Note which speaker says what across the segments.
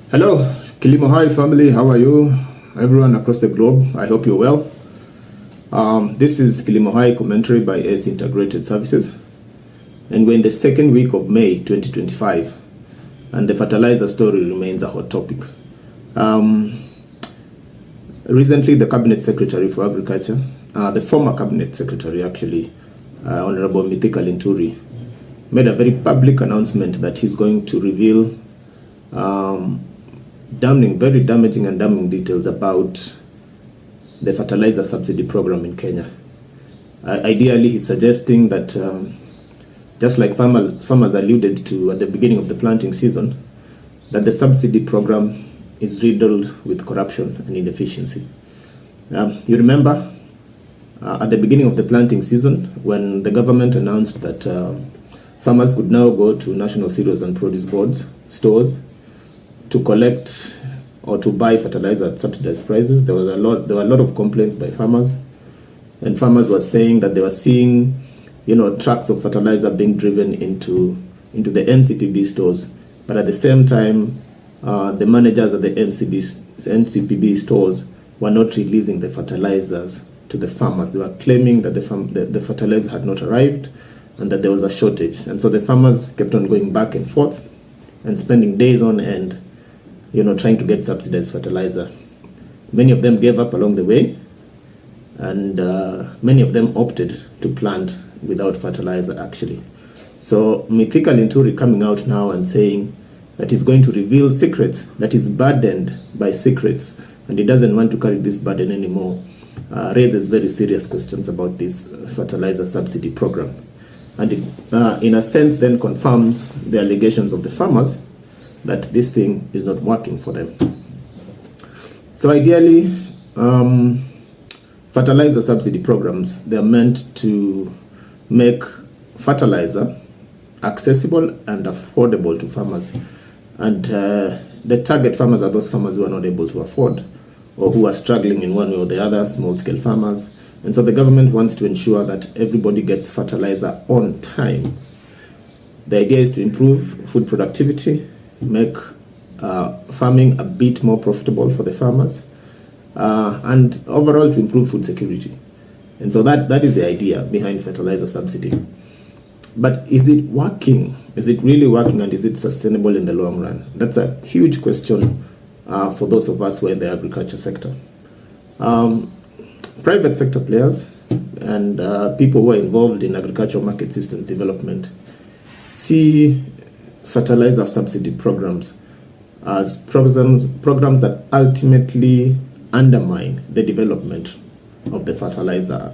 Speaker 1: Hello, Kilimo High family, how are you? Everyone across the globe, I hope you're well. This is Kilimo High commentary by S Integrated Services, and we're in the second week of May 2025, and the fertilizer story remains a hot topic. Recently, the Cabinet Secretary for Agriculture, the former Cabinet Secretary actually, Honorable Mithika Linturi, made a very public announcement that he's going to reveal very damaging and damning details about the fertilizer subsidy program in Kenya. Ideally, he's suggesting that just like farmers alluded to at the beginning of the planting season, that the subsidy program is riddled with corruption and inefficiency. You remember at the beginning of the planting season when the government announced that farmers could now go to National Cereals and Produce Boards stores to collect or to buy fertilizer at subsidized prices. There were a lot of complaints by farmers, and farmers were saying that they were seeing, trucks of fertilizer being driven into the NCPB stores, but at the same time, the managers at the NCPB stores were not releasing the fertilizers to the farmers. They were claiming that the fertilizer had not arrived and that there was a shortage, and so the farmers kept on going back and forth and spending days on end trying to get subsidized fertilizer. Many of them gave up along the way, and many of them opted to plant without fertilizer actually. So Mithika Linturi coming out now and saying that he's going to reveal secrets, that he's burdened by secrets, and he doesn't want to carry this burden anymore, raises very serious questions about this fertilizer subsidy program. And it, in a sense, then confirms the allegations of the farmers that this thing is not working for them. So ideally, fertilizer subsidy programs, they're meant to make fertilizer accessible and affordable to farmers. And the target farmers are those farmers who are not able to afford or who are struggling in one way or the other, small-scale farmers. And so the government wants to ensure that everybody gets fertilizer on time. The idea is to improve food productivity, make farming a bit more profitable for the farmers, and overall to improve food security. And so that is the idea behind fertilizer subsidy. But is it working? Is it really working, and is it sustainable in the long run? That's a huge question for those of us who are in the agriculture sector. Private sector players and people who are involved in agricultural market systems development see fertilizer subsidy programs as programs that ultimately undermine the development of the fertilizer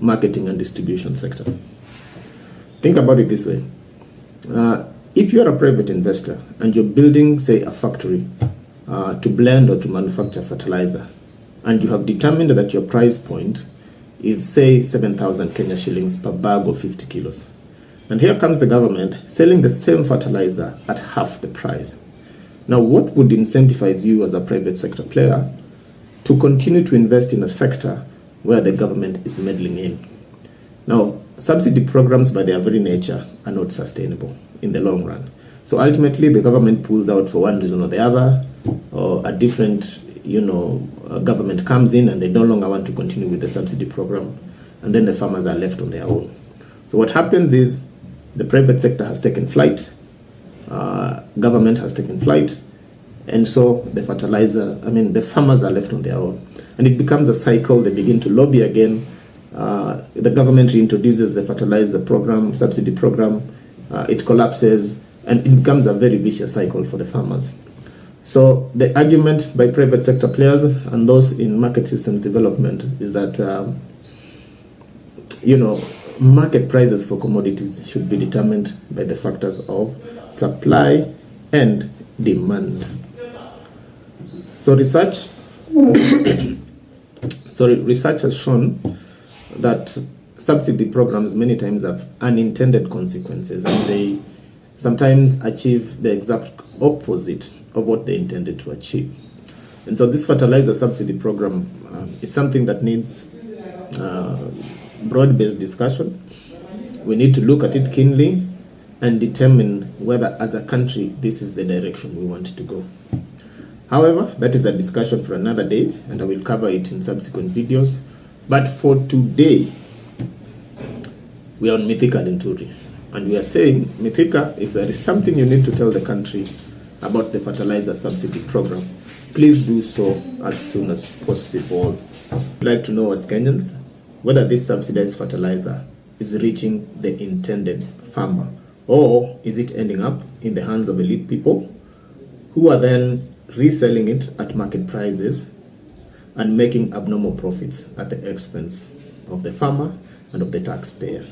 Speaker 1: marketing and distribution sector. Think about it this way. If you're a private investor and you're building, say, a factory to blend or to manufacture fertilizer, and you have determined that your price point is, say, 7,000 Kenya shillings per bag of 50 kilos. And here comes the government selling the same fertilizer at half the price. Now, what would incentivize you as a private sector player to continue to invest in a sector where the government is meddling in? Now, subsidy programs by their very nature are not sustainable in the long run. So ultimately, the government pulls out for one reason or the other, or a different government comes in and they no longer want to continue with the subsidy program, and then the farmers are left on their own. So what happens is the private sector has taken flight, government has taken flight, and so the farmers are left on their own. And it becomes a cycle. They begin to lobby again. The government reintroduces the fertilizer program, subsidy program, it collapses, and it becomes a very vicious cycle for the farmers. So the argument by private sector players and those in market systems development is that, market prices for commodities should be determined by the factors of supply and demand. So research has shown that subsidy programs many times have unintended consequences, and they sometimes achieve the exact opposite of what they intended to achieve. And so this fertilizer subsidy program is something that needs broad-based discussion. We need to look at it keenly and determine whether as a country this is the direction we want to go. However, that is a discussion for another day, and I will cover it in subsequent videos. But for today, we are on Mithika Linturi, and we are saying, Mithika, if there is something you need to tell the country about the fertilizer subsidy program, please do so as soon as possible. We'd like to know as Kenyans whether this subsidized fertilizer is reaching the intended farmer, or is it ending up in the hands of elite people who are then reselling it at market prices and making abnormal profits at the expense of the farmer and of the taxpayer.